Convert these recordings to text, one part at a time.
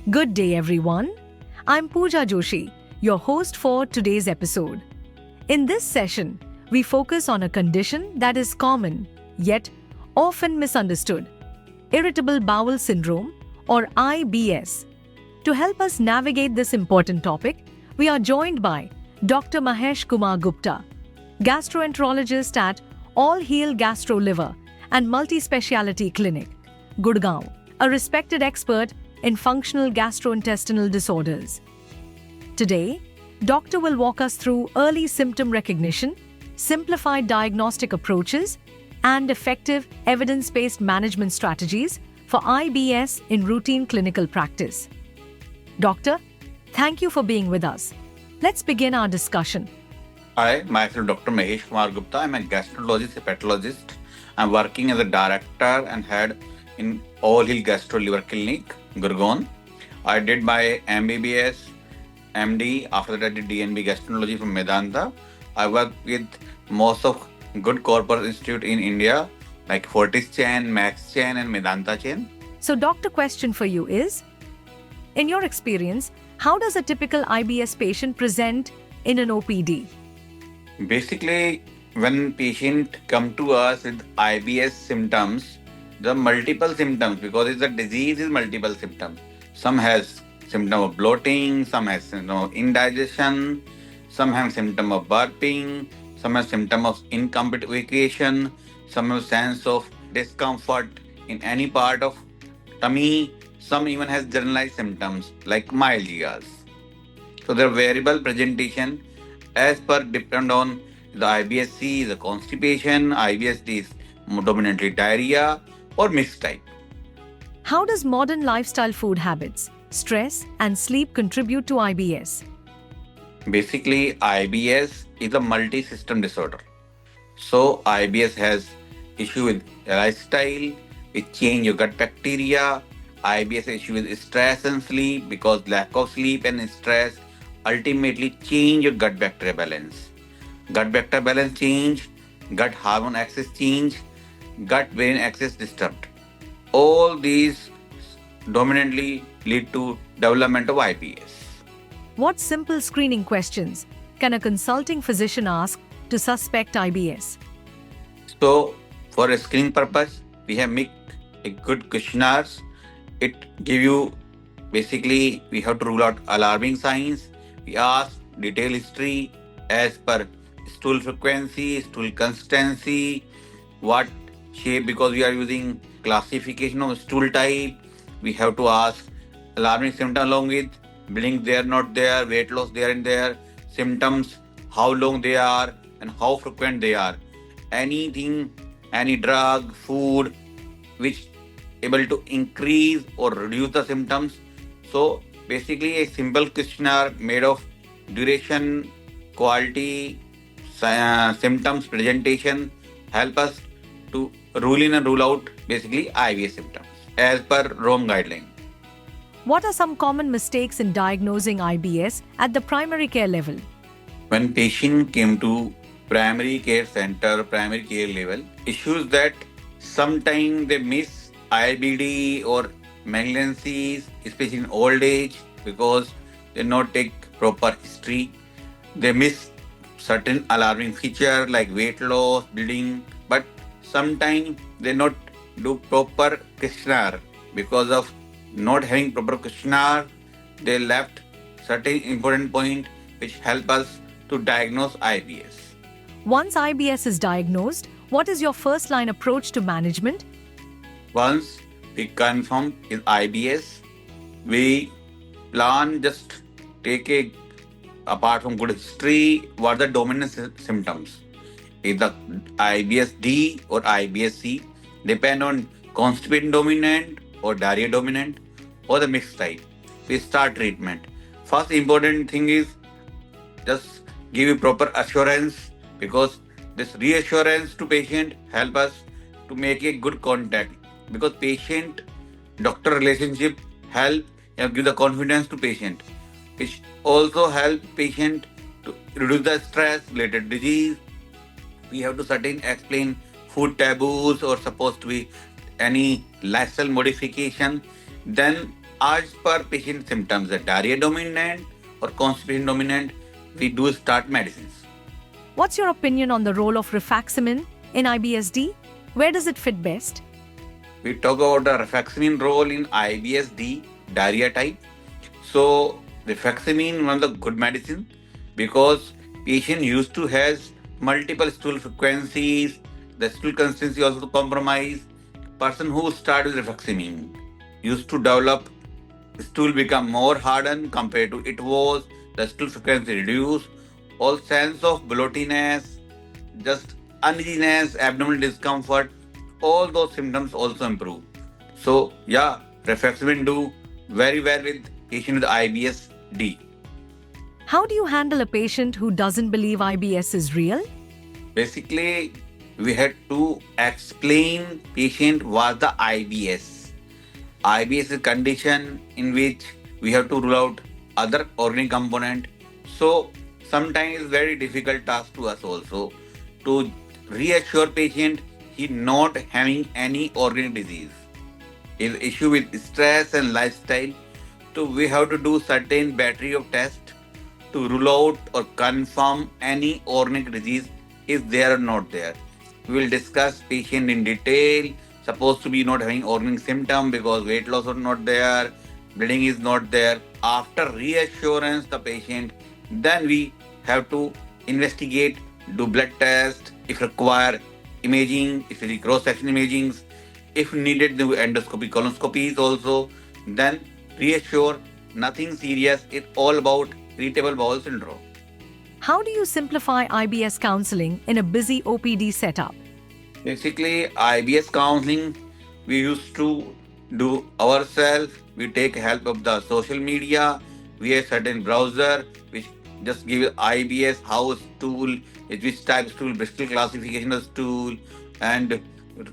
Good day, everyone. I'm Pooja Joshi, your host for today's episode. In this session, we focus on a condition that is common yet often misunderstood: irritable bowel syndrome, or IBS. To help us navigate this important topic, we are joined by Dr. Mahesh Kumar Gupta, gastroenterologist at All Heal Gastro Liver and Multi-Speciality Clinic, Gurgaon, a respected expert in functional gastrointestinal disorders. Today, Doctor will walk us through early symptom recognition, simplified diagnostic approaches, and effective evidence-based management strategies for IBS in routine clinical practice. Doctor, thank you for being with us. Let's begin our discussion. Hi, myself Dr. Mahesh Kumar Gupta. I'm a gastroenterologist, hepatologist. I'm working as a director and head in All Hill Gastro Liver Clinic, Gurgaon. I did my MBBS, MD. After that, I did DNB Gastroenterology from Medanta. I work with most of good corporate institute in India like Fortis Chain, Max Chain, and Medanta Chain. So, doctor, question for you is, in your experience, how does a typical IBS patient present in an OPD? Basically, when patient come to us with IBS symptoms, the multiple symptoms, because it's a disease is multiple symptoms. Some has symptom of bloating, some has symptom of indigestion, some have symptom of burping, some have symptom of incomplete evacuation, some have sense of discomfort in any part of tummy, some even has generalized symptoms like myalgias. So their variable presentation as per depend on the IBS-C is a constipation, IBS-D is dominantly diarrhea or mixed type. How does modern lifestyle food habits, stress, and sleep contribute to IBS? Basically, IBS is a multi-system disorder. So IBS has issue with lifestyle, with change of gut bacteria. IBS issue with stress and sleep because lack of sleep and stress ultimately change your gut bacteria balance. Gut bacteria balance change, gut hormone axis change, gut brain axis disturbed. All these dominantly lead to development of IBS. What simple screening questions can a consulting physician ask to suspect IBS? So, for a screening purpose, we have made a good questionnaires. It give you basically we have to rule out alarming signs. We ask detailed history as per stool frequency, stool consistency, what shape, because we are using classification of stool type. We have to ask alarming symptom along with blink there, not there, weight loss there and there, symptoms, how long they are and how frequent they are. Anything, any drug, food, which able to increase or reduce the symptoms. So basically a simple questionnaire made of duration, quality, symptoms, presentation help us to rule in and rule out basically IBS symptoms as per Rome guideline. What are some common mistakes in diagnosing IBS at the primary care level? When patient came to primary care center, primary care level, issues that sometimes they miss IBD or malignancies, especially in old age, because they not take proper history. They miss certain alarming feature like weight loss, bleeding, but sometimes they not do proper questionnaire because of not having proper questionnaire. They left certain important point which help us to diagnose IBS. Once IBS is diagnosed, what is your first line approach to management? Once we confirm is IBS, we plan just take a apart from good history, what are the dominant symptoms? Is the IBS-D or IBS-C depend on constipation dominant or diarrhea dominant or the mixed type. We start treatment. First important thing is just give you proper assurance, because this reassurance to patient help us to make a good contact, because patient doctor relationship help give the confidence to patient, which also help patient to reduce the stress related disease. We have to certain explain food taboos or supposed to be any lifestyle modification. Then as per patient symptoms, the diarrhea dominant or constipation dominant, we do start medicines. What's your opinion on the role of rifaximin in IBSD? Where does it fit best? We talk about the rifaximin role in IBSD diarrhea type. So rifaximin one of the good medicine because patient used to has multiple stool frequencies, the stool consistency also compromise. Person who start with rifaximin used to develop stool become more hardened compared to it was, the stool frequency reduced, all sense of bloatiness, just uneasiness, abdominal discomfort, all those symptoms also improve. So yeah, rifaximin do very well with patient with IBS D. How do you handle a patient who doesn't believe IBS is real? Basically, we had to explain patient what the IBS. IBS is a condition in which we have to rule out other organic component. So sometimes it's very difficult task to us also to reassure patient he not having any organic disease. Is issue with stress and lifestyle. So we have to do certain battery of tests to rule out or confirm any organic disease is there or not there. We will discuss patient in detail. Supposed to be not having organic symptom because weight loss is not there, bleeding is not there. After reassurance the patient, then we have to investigate, do blood test, if require imaging, if it is cross-section imagings, if needed do endoscopy, colonoscopies also. Then reassure nothing serious. It's all about irritable bowel syndrome. How do you simplify IBS counseling in a busy OPD setup? Basically, IBS counseling we used to do ourselves. We take help of the social media. We have certain browser which just give IBS house tool, which type stool, Bristol classification of stool, and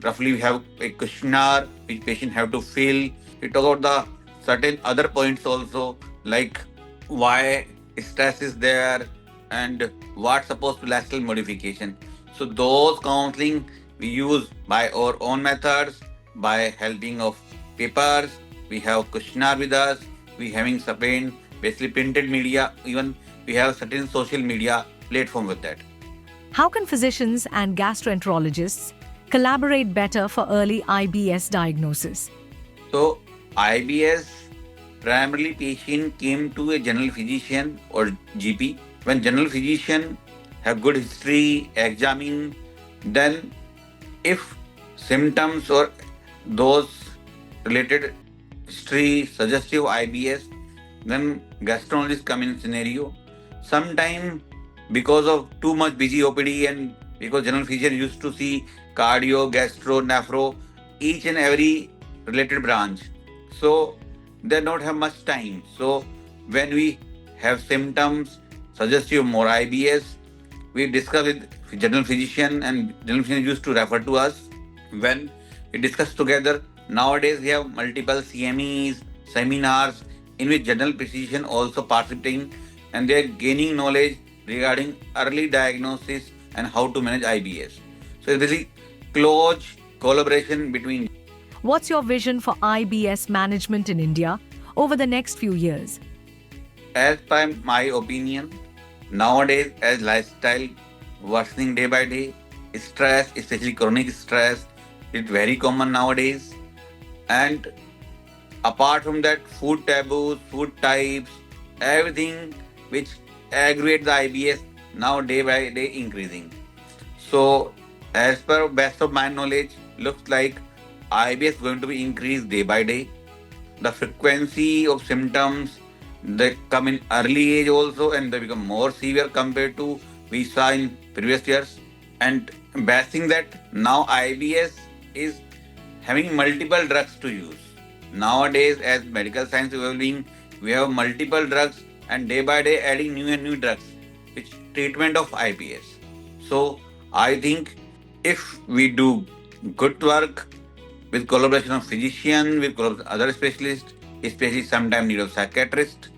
roughly we have a questionnaire which patient have to fill. We talk about the certain other points also like why stress is there and what supposed to lifestyle modification. So those counseling we use by our own methods, by helping of papers. We have questionnaire with us. We having certain basically printed media. Even we have certain social media platform with that. How can physicians and gastroenterologists collaborate better for early IBS diagnosis? So IBS primarily patient came to a general physician or GP. When general physician have good history, examine, then if symptoms or those related history suggestive IBS, then gastroenterologist come in scenario. Sometime because of too much busy OPD and because general physician used to see cardio, gastro, nephro, each and every related branch. So they don't have much time. So when we have symptoms suggestive more IBS, we discuss with general physician and general physician used to refer to us. When we discuss together, nowadays we have multiple CMEs, seminars in which general physician also participating and they are gaining knowledge regarding early diagnosis and how to manage IBS. So it's really close collaboration between. What's your vision for IBS management in India over the next few years? As per my opinion, nowadays as lifestyle worsening day by day, stress, especially chronic stress, is very common nowadays. And apart from that, food taboos, food types, everything which aggravate the IBS now day by day increasing. So, as per best of my knowledge, looks like IBS going to be increased day by day. The frequency of symptoms they come in early age also and they become more severe compared to we saw in previous years. And basing that now IBS is having multiple drugs to use. Nowadays, as medical science evolving, we have multiple drugs and day by day adding new and new drugs, which treatment of IBS. So I think if we do good work with collaboration of physician, with other specialists, especially sometimes need of psychiatrist,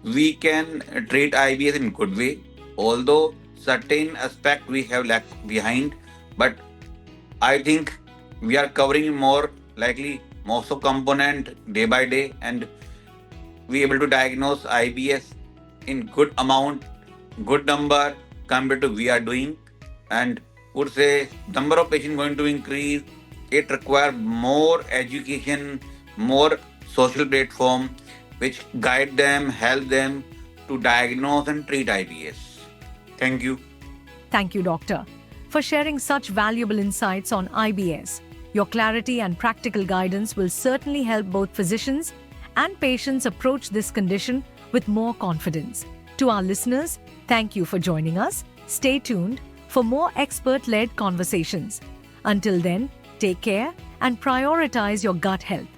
we can treat IBS in good way. Although certain aspect we have lack behind, but I think we are covering more likely most of component day by day, and we able to diagnose IBS in good amount, good number compared to we are doing, and would say number of patients going to increase. It require more education, more social platform, which guide them, help them to diagnose and treat IBS. Thank you. Thank you, Doctor, for sharing such valuable insights on IBS. Your clarity and practical guidance will certainly help both physicians and patients approach this condition with more confidence. To our listeners, thank you for joining us. Stay tuned for more expert led conversations. Until then, take care and prioritize your gut health.